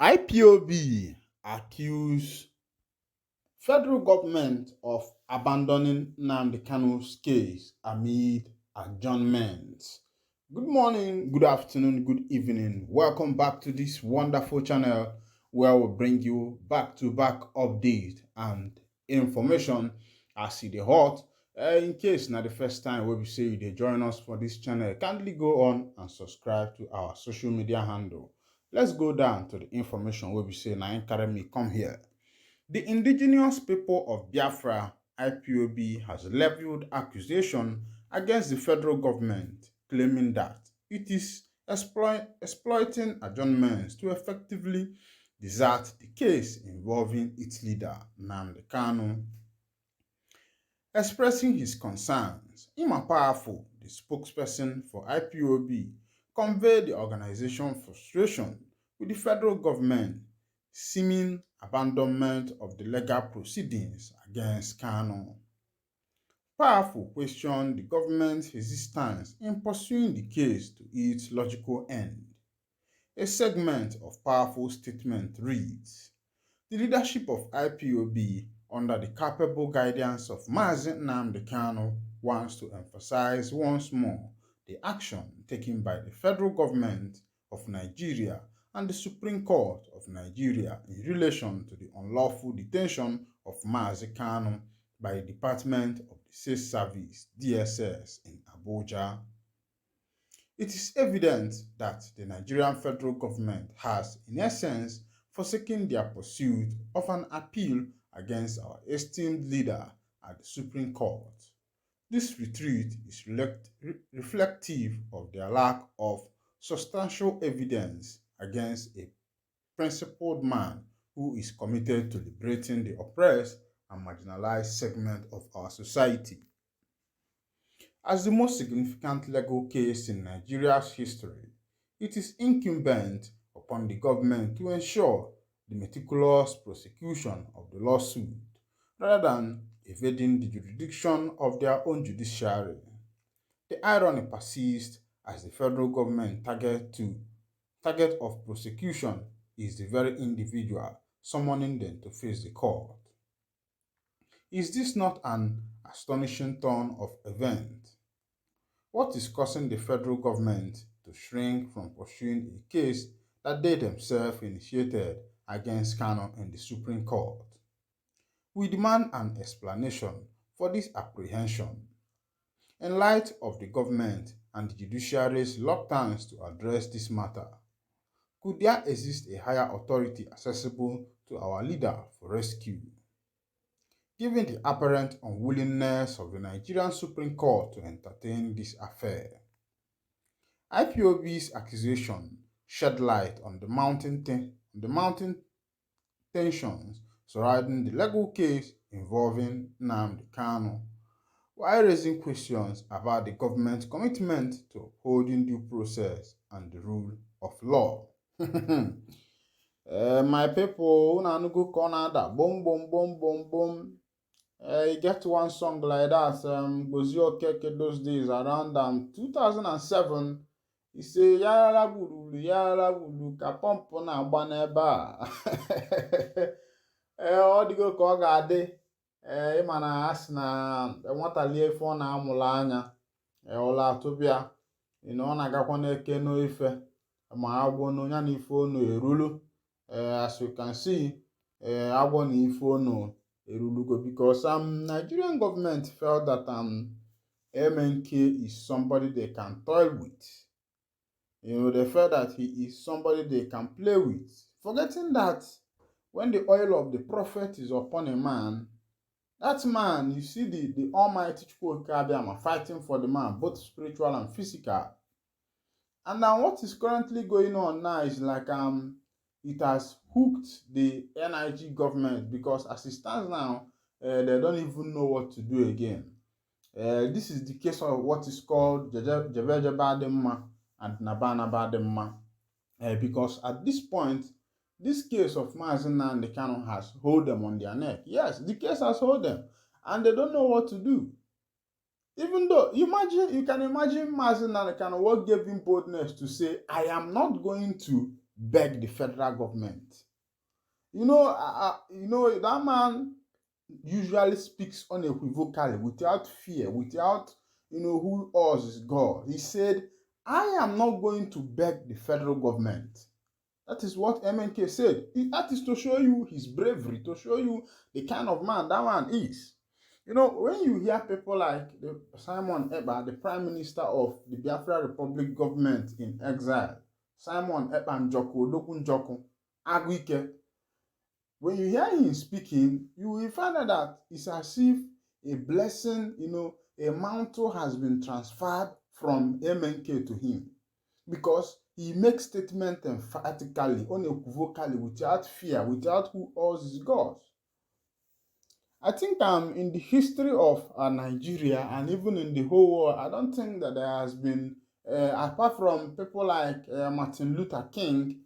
IPOB accuse federal government of abandoning Nnamdi Kanu's case amid adjournment. Good morning, good afternoon, good evening. Welcome back to this wonderful channel where we bring you back-to-back update and information as it is hot. In case not the first time we say you dey join us for this channel, kindly go on and subscribe to our social media handle. Let's go down to the information where we say na carry me come here. The indigenous people of Biafra, IPOB, has leveled accusation against the federal government, claiming that it is exploiting adjournments to effectively desert the case involving its leader, Nnamdi Kanu. Expressing his concerns, Ima Powerful, the spokesperson for IPOB, conveyed the organization's frustration with the federal government seeming abandonment of the legal proceedings against Kanu. Powerful questioned the government's resistance in pursuing the case to its logical end. A segment of Powerful's statement reads, "The leadership of IPOB, under the capable guidance of Mazi Nnamdi Kanu, wants to emphasize once more the action taken by the federal government of Nigeria and the Supreme Court of Nigeria in relation to the unlawful detention of Mazi Kanu by the Department of the State Service (DSS) in Abuja. It is evident that the Nigerian federal government has, in essence, forsaken their pursuit of an appeal against our esteemed leader at the Supreme Court. This retreat is reflective of their lack of substantial evidence against a principled man who is committed to liberating the oppressed and marginalized segment of our society. As the most significant legal case in Nigeria's history, it is incumbent upon the government to ensure the meticulous prosecution of the lawsuit rather than evading the jurisdiction of their own judiciary. The irony persists as the federal government target of prosecution is the very individual summoning them to face the court. Is this not an astonishing turn of events? What is causing the federal government to shrink from pursuing a case that they themselves initiated against Kanu in the Supreme Court? We demand an explanation for this apprehension. In light of the government and the judiciary's reluctance to address this matter, could there exist a higher authority accessible to our leader for rescue? Given the apparent unwillingness of the Nigerian Supreme Court to entertain this affair, IPOB's accusation shed light on the mounting tensions surrounding the legal case involving Nnamdi Kanu, while raising questions about the government's commitment to upholding due process and the rule of law. My people, una no go corner that boom boom boom boom boom. You get one song like that, Gozi Okeke those days around 2007. He say yara bulu ka pọmpụ na-agba n'ebe a. Ọ dịgo ka ọ ga-adị ịma na a sị na nwata lie ife ọ na-amụrụ anya ọla atụbịa ọ na-agakwa n'eke n'ife ma agwọ n'onya na ife onu erulu. As you can see, agwọ na ife onu erulugo because Nigerian government felt that MNK is somebody they can toy with. They felt that he is somebody they can play with, forgetting that when the oil of the prophet is upon a man, that man, you see the almighty Chukwuka fighting for the man, both spiritual and physical. And now what is currently going on now is like it has hooked the NIG government because as it stands now, they don't even know what to do again. This is the case of what is called Jebeje Bademma and Nabana Bademma. Because at this point, this case of Mazi Nnamdi Kanu has hold them on their neck. Yes, the case has hold them, and they don't know what to do. Even though, you can imagine Mazi Nnamdi Kanu, what gave him boldness to say, I am not going to beg the federal government. That man usually speaks unequivocally, without fear, without, who else is God. He said, I am not going to beg the federal government. That is what MNK said. That is to show you his bravery, to show you the kind of man that man is. When you hear people like Simon Ekpa, the Prime Minister of the Biafra Republic government in exile, Simon Ekpa Njoku, Odokun Njoku, Aguike, when you hear him speaking, you will find out that it's as if a blessing, a mantle has been transferred from MNK to him, because he makes statements emphatically, unequivocally, without fear, without who else is God. I think in the history of Nigeria and even in the whole world, I don't think that there has been, apart from people like Martin Luther King,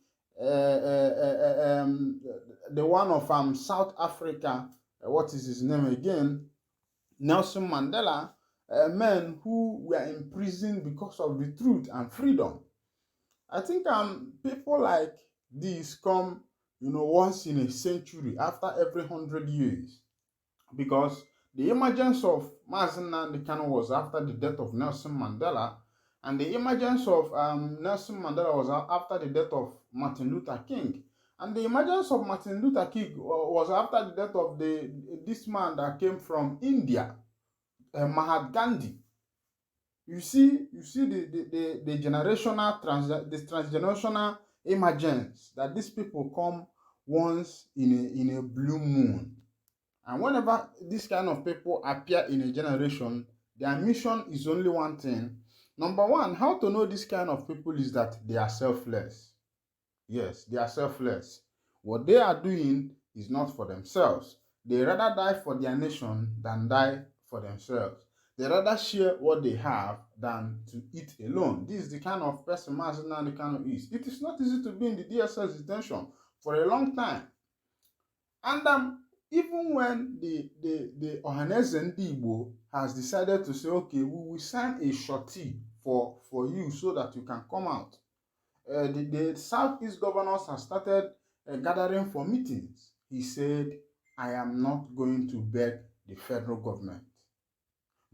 the one of South Africa, what is his name again? Nelson Mandela, men who were imprisoned because of the truth and freedom. I think people like these come, once in a century, after every 100 years, because the emergence of Nnamdi Kanu was after the death of Nelson Mandela, and the emergence of Nelson Mandela was after the death of Martin Luther King, and the emergence of Martin Luther King was after the death of this man that came from India, Mahatma Gandhi. You see the generational transgenerational emergence, that these people come once in a blue moon. And whenever this kind of people appear in a generation, their mission is only one thing. Number one, how to know this kind of people is that they are selfless. Yes, they are selfless. What they are doing is not for themselves. They rather die for their nation than die for themselves. They rather share what they have than to eat alone. This is the kind of person Nnamdi Kanu is. It is not easy to be in the DSS detention for a long time. And even when the Ohaneze Ndi Igbo has decided to say, okay, we will sign a surety for you so that you can come out, the Southeast governors have started gathering for meetings. He said, I am not going to beg the federal government,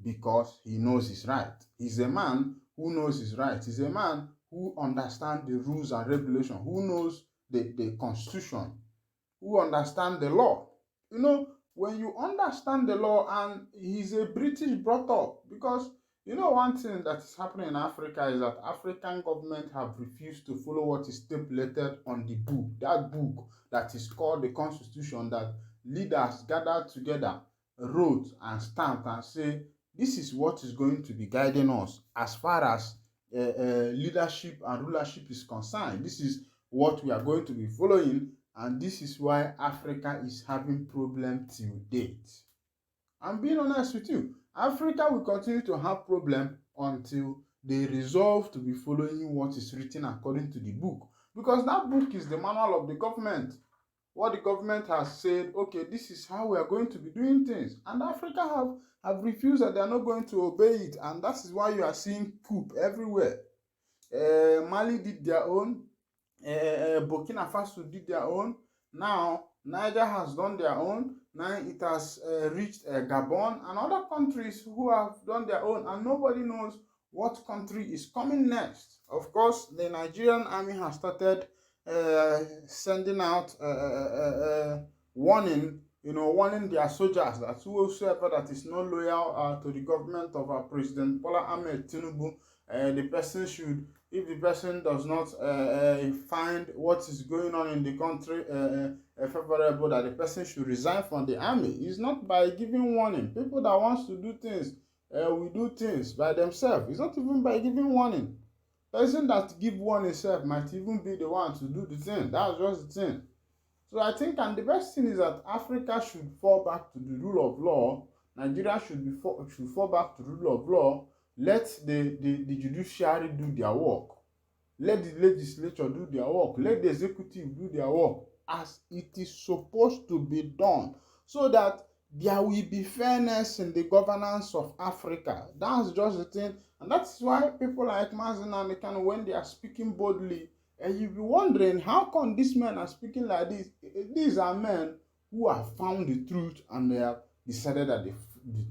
because he knows his right. He's a man who knows his right. He's a man who understands the rules and regulations, who knows the constitution, who understand the law. When you understand the law, and he's a British brought up, because one thing that is happening in Africa is that African government have refused to follow what is stipulated on the book, that book that is called the Constitution, that leaders gathered together, wrote and stamped and say, this is what is going to be guiding us as far as leadership and rulership is concerned. This is what we are going to be following, and this is why Africa is having problems till date. I'm being honest with you. Africa will continue to have problems until they resolve to be following what is written according to the book. Because that book is the manual of the government. What the government has said, okay, this is how we are going to be doing things. And Africa have refused that they are not going to obey it. And that is why you are seeing coup everywhere. Mali did their own. Burkina Faso did their own. Now, Niger has done their own. Now it has reached Gabon and other countries who have done their own. And nobody knows what country is coming next. Of course, the Nigerian army has started sending out warning their soldiers that whoever that is not loyal to the government of President Bola Ahmed Tinubu, the person should, if the person does not find what is going on in the country favorable, that the person should resign from the army. It's not by giving warning. People that wants to do things will do things by themselves. It's not even by giving warning. Person that give warning itself might even be the one to do the thing. That's just the thing. So I think, and the best thing is that Africa should fall back to the rule of law. Nigeria should fall back to the rule of law. Let the judiciary do their work. Let the legislature do their work. Let the executive do their work as it is supposed to be done, so that there will be fairness in the governance of Africa. That's just the thing. And that's why people like Nnamdi Kanu, when they are speaking boldly And you'll be wondering, how come these men are speaking like this? These are men who have found the truth and they have decided that the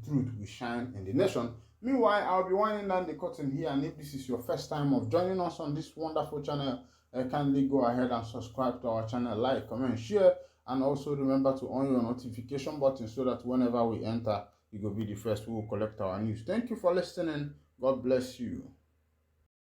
truth will shine in the nation. Meanwhile, I'll be winding down the curtain here, and if this is your first time of joining us on this wonderful channel, kindly go ahead and subscribe to our channel, like, comment, share, and also remember to on your notification button so that whenever we enter, you will be the first who will collect our news. Thank you for listening. God bless you.